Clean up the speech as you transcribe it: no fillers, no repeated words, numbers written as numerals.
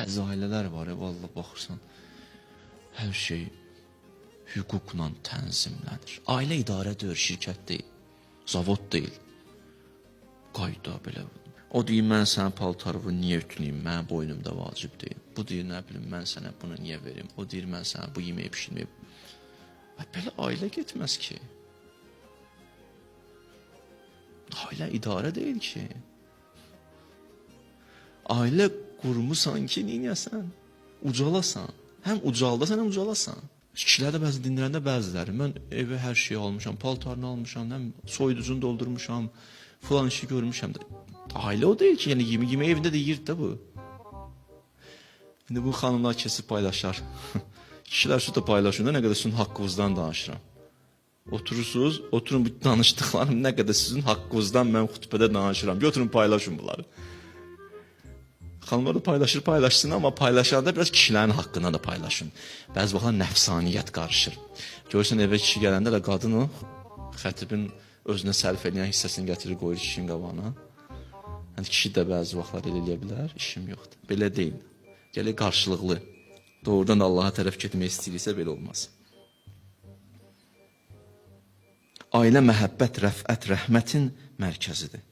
Bəzi ailələr var, vallahi baxırsan, hər şey hüquqla tənzimlənir. Ailə idarə deyil, şirkət deyil, zavod deyil. Qayda belə. O deyir, mən sənin paltarını niyə ütüləyim, mənim boynumda vacib deyil. Bu deyir, nə bilim, mən sənə bunu niyə verim. O deyir, mən sənə bu yeməyi pişirməyim. Belə ailə getməz ki. Ailə idarə deyil ki. Ailə qurmusan ki, neyəsən? Ucalasan. Həm ucaldasan, həm ucalasan. Kişilər də bəzi dinlərəndə bəziləri. Mən evə hər şeyi almışam, paltarını almışam, həm soyuducunu doldurmuşam, falan işi görmüşəm də. Ailə o deyil ki, yəni yemək evində də yiyirdi də bu. İndi bu xanımlar kesib paylaşar. Kişilər şu da paylaşır, nə qədər sizin haqqınızdan danışıram. Oturursunuz, oturun bu danışdıqlarım nə qədər sizin haqqınızdan mən xutbədə danışıram. Götürün paylaşın bunları. Xanımlar da paylaşsın, amma paylaşanda biraz kişilərin haqqında da paylaşın. Bəzi vaxtlar nəfsaniyyət qarışır. Görürsən evə kişi gələndə də qadın o xətibin özünə sərf edən hissəsini gətirir, qoyur kişinin qabağına. Yəni kişi də bəzi vaxtlar eləyə bilər, işim yoxdur. Belə deyil. Gəlir qarşılıqlı. Doğrudan da Allaha tərəf getmək istəyirsə belə olmaz. Ailə məhəbbət, rəfət, rəhmətin mərkəzidir.